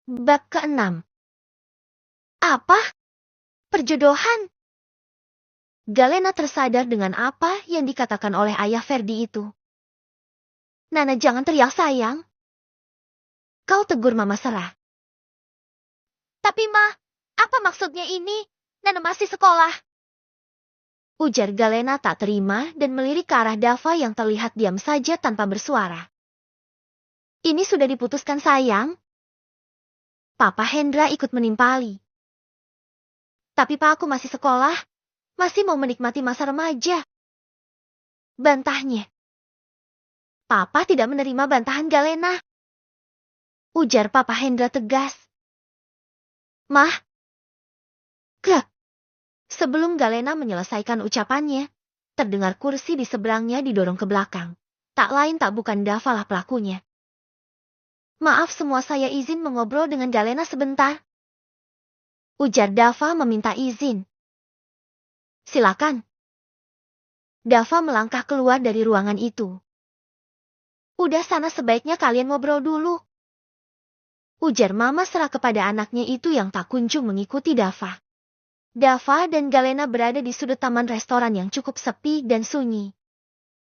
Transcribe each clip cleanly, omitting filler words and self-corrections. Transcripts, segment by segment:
Bab ke-6. Apa? Perjodohan? Galena tersadar dengan apa yang dikatakan oleh ayah Ferdi itu. Nana, jangan teriak sayang. Kau tegur Mama Serah. Tapi Ma, apa maksudnya ini? Nana masih sekolah. Ujar Galena tak terima dan melirik ke arah Dava yang terlihat diam saja tanpa bersuara. Ini sudah diputuskan sayang. Papa Hendra ikut menimpali. Tapi Pak, aku masih sekolah. Masih mau menikmati masa remaja. Bantahnya. Papa tidak menerima bantahan Galena. Ujar Papa Hendra tegas. Mah. Sebelum Galena menyelesaikan ucapannya, terdengar kursi di seberangnya didorong ke belakang. Tak lain tak bukan Dava lah pelakunya. Maaf semua, saya izin mengobrol dengan Galena sebentar. Ujar Dava meminta izin. Silakan. Dava melangkah keluar dari ruangan itu. Udah sana, sebaiknya kalian ngobrol dulu. Ujar Mama Serah kepada anaknya itu yang tak kunjung mengikuti Dava. Dava dan Galena berada di sudut taman restoran yang cukup sepi dan sunyi.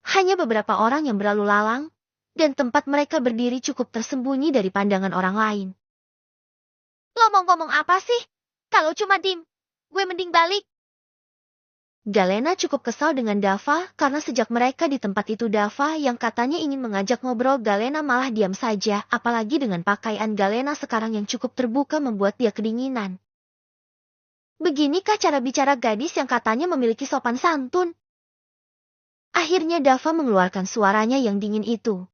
Hanya beberapa orang yang berlalu lalang, dan tempat mereka berdiri cukup tersembunyi dari pandangan orang lain. Lo mau ngomong apa sih? Kalau cuma dim, gue mending balik. Galena cukup kesal dengan Dava karena sejak mereka di tempat itu Dava yang katanya ingin mengajak ngobrol, Galena malah diam saja, apalagi dengan pakaian Galena sekarang yang cukup terbuka membuat dia kedinginan. Beginikah cara bicara gadis yang katanya memiliki sopan santun? Akhirnya Dava mengeluarkan suaranya yang dingin itu.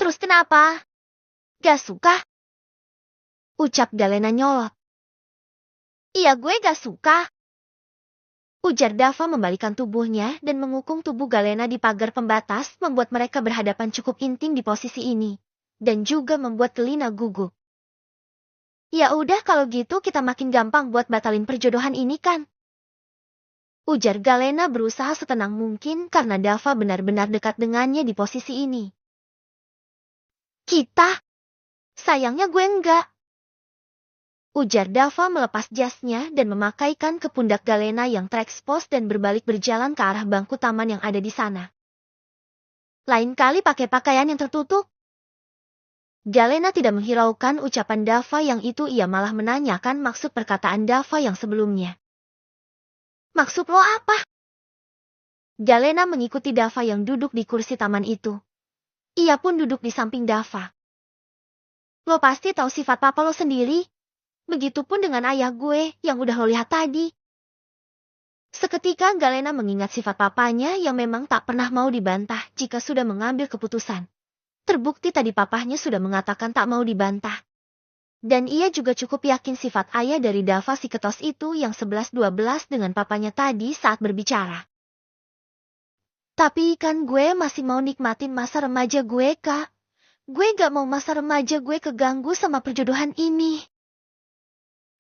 Terus kenapa? Gak suka? Ucap Galena nyolot. Iya, gue gak suka. Ujar Dava membalikan tubuhnya dan mengukung tubuh Galena di pagar pembatas, membuat mereka berhadapan cukup intim di posisi ini. Dan juga membuat telinga gugup. Ya udah, kalau gitu kita makin gampang buat batalin perjodohan ini kan? Ujar Galena berusaha setenang mungkin karena Dava benar-benar dekat dengannya di posisi ini. Kita? Sayangnya gue enggak. Ujar Dava melepas jasnya dan memakaikan ke pundak Galena yang terekspos dan berbalik berjalan ke arah bangku taman yang ada di sana. Lain kali pakai pakaian yang tertutup. Galena tidak menghiraukan ucapan Dava yang itu, ia malah menanyakan maksud perkataan Dava yang sebelumnya. Maksud lo apa? Galena mengikuti Dava yang duduk di kursi taman itu. Ia pun duduk di samping Dava. Lo pasti tahu sifat papa lo sendiri. Begitupun dengan ayah gue yang udah lo lihat tadi. Seketika Galena mengingat sifat papanya yang memang tak pernah mau dibantah jika sudah mengambil keputusan. Terbukti tadi papahnya sudah mengatakan tak mau dibantah. Dan ia juga cukup yakin sifat ayah dari Dava si ketos itu yang 11-12 dengan papanya tadi saat berbicara. Tapi kan gue masih mau nikmatin masa remaja gue, Kak. Gue gak mau masa remaja gue keganggu sama perjodohan ini.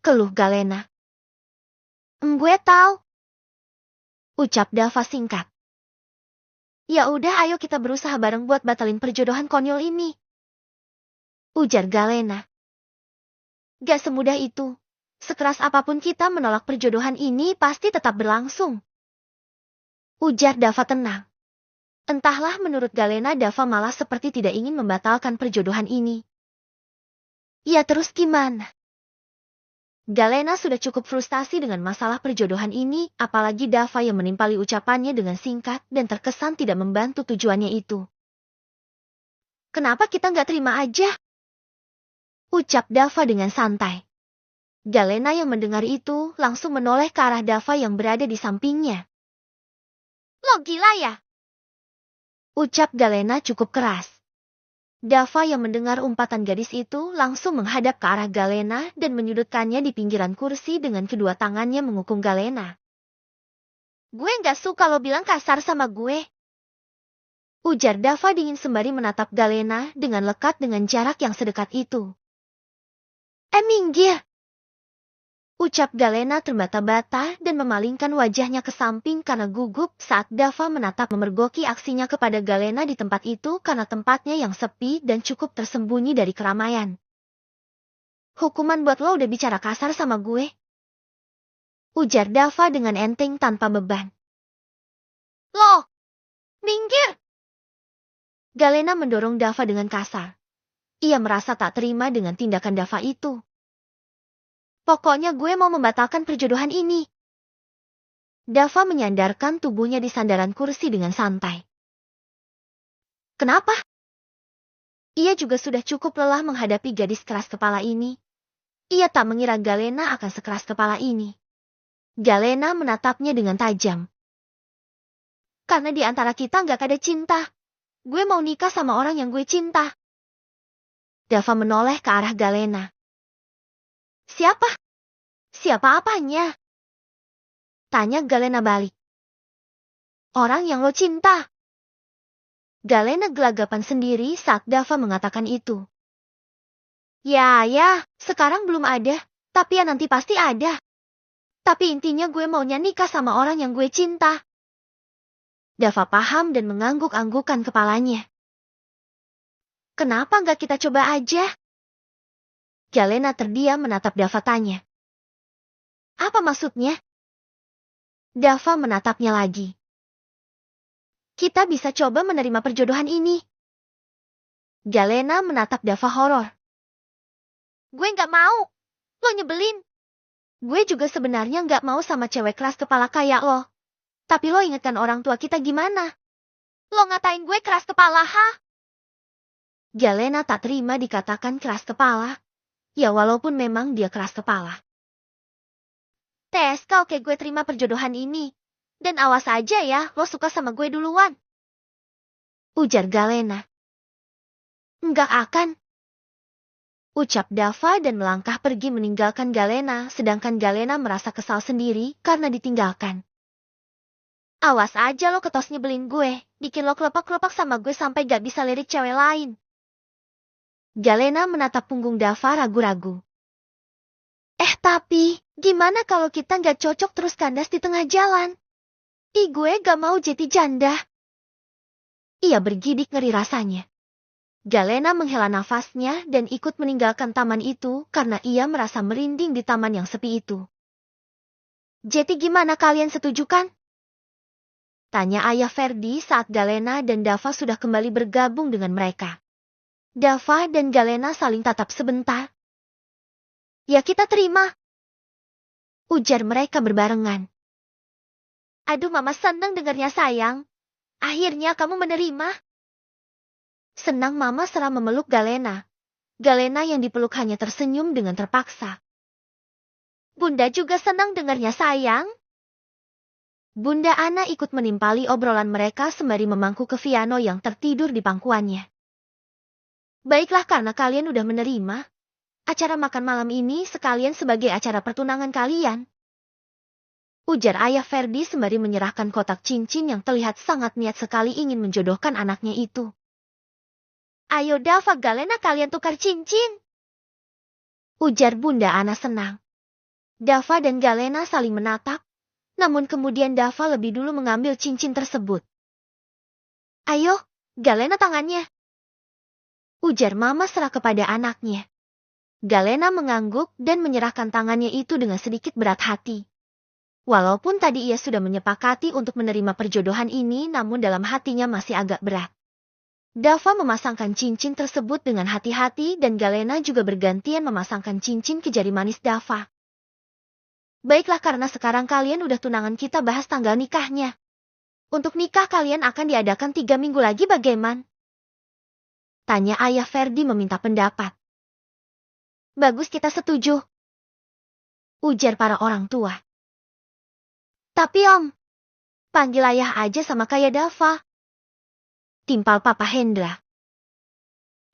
Keluh Galena. Gue tahu. Ucap Dava singkat. Ya udah, ayo kita berusaha bareng buat batalin perjodohan konyol ini. Ujar Galena. Gak semudah itu. Sekeras apapun kita menolak perjodohan ini pasti tetap berlangsung. Ujar Dava tenang. Entahlah, menurut Galena Dava malah seperti tidak ingin membatalkan perjodohan ini. Ya terus gimana? Galena sudah cukup frustasi dengan masalah perjodohan ini, apalagi Dava yang menimpali ucapannya dengan singkat dan terkesan tidak membantu tujuannya itu. Kenapa kita nggak terima aja? Ucap Dava dengan santai. Galena yang mendengar itu langsung menoleh ke arah Dava yang berada di sampingnya. Lo gila ya? Ucap Galena cukup keras. Dava yang mendengar umpatan gadis itu langsung menghadap ke arah Galena dan menyudutkannya di pinggiran kursi dengan kedua tangannya mengukung Galena. Gue gak suka lo bilang kasar sama gue. Ujar Dava dingin sembari menatap Galena dengan lekat dengan jarak yang sedekat itu. Minggir! Ucap Galena terbata-bata dan memalingkan wajahnya ke samping karena gugup saat Dava menatap memergoki aksinya kepada Galena di tempat itu karena tempatnya yang sepi dan cukup tersembunyi dari keramaian. Hukuman buat lo udah bicara kasar sama gue. Ujar Dava dengan enteng tanpa beban. Lo, minggir! Galena mendorong Dava dengan kasar. Ia merasa tak terima dengan tindakan Dava itu. Pokoknya gue mau membatalkan perjodohan ini. Dava menyandarkan tubuhnya di sandaran kursi dengan santai. Kenapa? Ia juga sudah cukup lelah menghadapi gadis keras kepala ini. Ia tak mengira Galena akan sekeras kepala ini. Galena menatapnya dengan tajam. Karena di antara kita gak ada cinta. Gue mau nikah sama orang yang gue cinta. Dava menoleh ke arah Galena. Siapa? Siapa apanya? Tanya Galena balik. Orang yang lo cinta. Galena gelagapan sendiri saat Dava mengatakan itu. Ya, sekarang belum ada, tapi ya nanti pasti ada. Tapi intinya gue maunya nikah sama orang yang gue cinta. Dava paham dan mengangguk-anggukan kepalanya. Kenapa nggak kita coba aja? Galena terdiam menatap Dava tanya. Apa maksudnya? Dava menatapnya lagi. Kita bisa coba menerima perjodohan ini. Galena menatap Dava horor. Gue nggak mau. Lo nyebelin. Gue juga sebenarnya nggak mau sama cewek keras kepala kayak lo. Tapi lo ingatkan orang tua kita gimana? Lo ngatain gue keras kepala, ha? Galena tak terima dikatakan keras kepala. Ya walaupun memang dia keras kepala. TSK oke gue terima perjodohan ini. Dan awas aja ya, lo suka sama gue duluan. Ujar Galena. Enggak akan. Ucap Dava dan melangkah pergi meninggalkan Galena, sedangkan Galena merasa kesal sendiri karena ditinggalkan. Awas aja lo ketos nyebelin gue, bikin lo kelepak-kelepak sama gue sampai gak bisa lirik cewek lain. Galena menatap punggung Dava ragu-ragu. Tapi, gimana kalau kita gak cocok terus kandas di tengah jalan? Gue gak mau jadi janda. Ia bergidik ngeri rasanya. Galena menghela nafasnya dan ikut meninggalkan taman itu karena ia merasa merinding di taman yang sepi itu. Jadi gimana kalian setuju kan? Tanya ayah Ferdi saat Galena dan Dava sudah kembali bergabung dengan mereka. Dava dan Galena saling tatap sebentar. Ya kita terima. Ujar mereka berbarengan. Aduh mama seneng dengarnya sayang. Akhirnya kamu menerima. Senang mama serah memeluk Galena. Galena yang dipeluk hanya tersenyum dengan terpaksa. Bunda juga senang dengarnya sayang. Bunda Ana ikut menimpali obrolan mereka sembari memangku ke Viano yang tertidur di pangkuannya. Baiklah karena kalian udah menerima. Acara makan malam ini sekalian sebagai acara pertunangan kalian. Ujar ayah Ferdi sembari menyerahkan kotak cincin yang terlihat sangat niat sekali ingin menjodohkan anaknya itu. Ayo Dava Galena kalian tukar cincin. Ujar Bunda Ana senang. Dava dan Galena saling menatap, namun kemudian Dava lebih dulu mengambil cincin tersebut. Ayo, Galena tangannya. Ujar mama serah kepada anaknya. Galena mengangguk dan menyerahkan tangannya itu dengan sedikit berat hati. Walaupun tadi ia sudah menyepakati untuk menerima perjodohan ini, namun dalam hatinya masih agak berat. Dava memasangkan cincin tersebut dengan hati-hati dan Galena juga bergantian memasangkan cincin ke jari manis Dava. Baiklah karena sekarang kalian udah tunangan kita bahas tanggal nikahnya. Untuk nikah kalian akan diadakan 3 minggu lagi bagaimana? Tanya ayah Ferdi meminta pendapat. Bagus kita setuju. Ujar para orang tua. Tapi om, panggil ayah aja sama kayak Dava. Timpal Papa Hendra.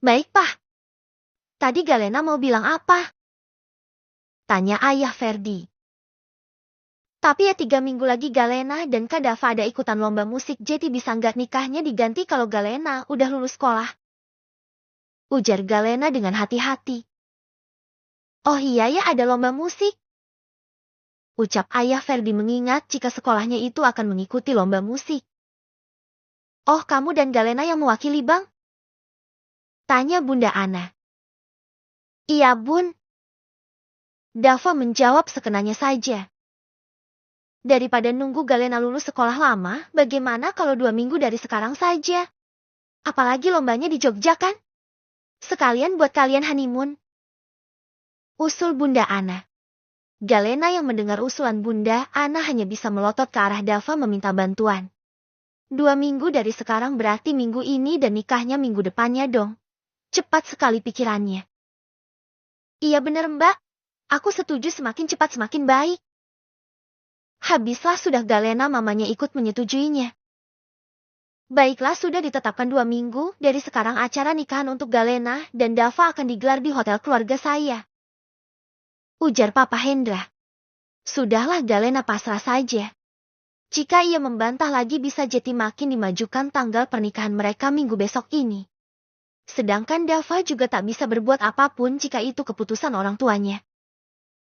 Baik, Pak. Tadi Galena mau bilang apa? Tanya ayah Ferdi. Tapi ya 3 minggu lagi Galena dan Kak Dava ada ikutan lomba musik, jadi bisa nggak nikahnya diganti kalau Galena udah lulus sekolah? Ujar Galena dengan hati-hati. Oh iya ya ada lomba musik. Ucap ayah Ferdi mengingat jika sekolahnya itu akan mengikuti lomba musik. Oh kamu dan Galena yang mewakili bang? Tanya Bunda Ana. Iya bun. Dava menjawab sekenanya saja. Daripada nunggu Galena lulus sekolah lama, bagaimana kalau 2 minggu dari sekarang saja? Apalagi lombanya di Jogja kan? Sekalian buat kalian honeymoon. Usul Bunda Ana. Galena yang mendengar usulan Bunda Ana hanya bisa melotot ke arah Dava meminta bantuan. 2 minggu dari sekarang berarti minggu ini dan nikahnya minggu depannya dong. Cepat sekali pikirannya. Iya bener Mbak. Aku setuju semakin cepat semakin baik. Habislah sudah Galena mamanya ikut menyetujuinya. Baiklah sudah ditetapkan 2 minggu dari sekarang acara nikahan untuk Galena dan Dava akan digelar di hotel keluarga saya. Ujar Papa Hendra. Sudahlah Galena pasrah saja. Jika ia membantah lagi bisa jadi makin dimajukan tanggal pernikahan mereka minggu besok ini. Sedangkan Dava juga tak bisa berbuat apapun jika itu keputusan orang tuanya.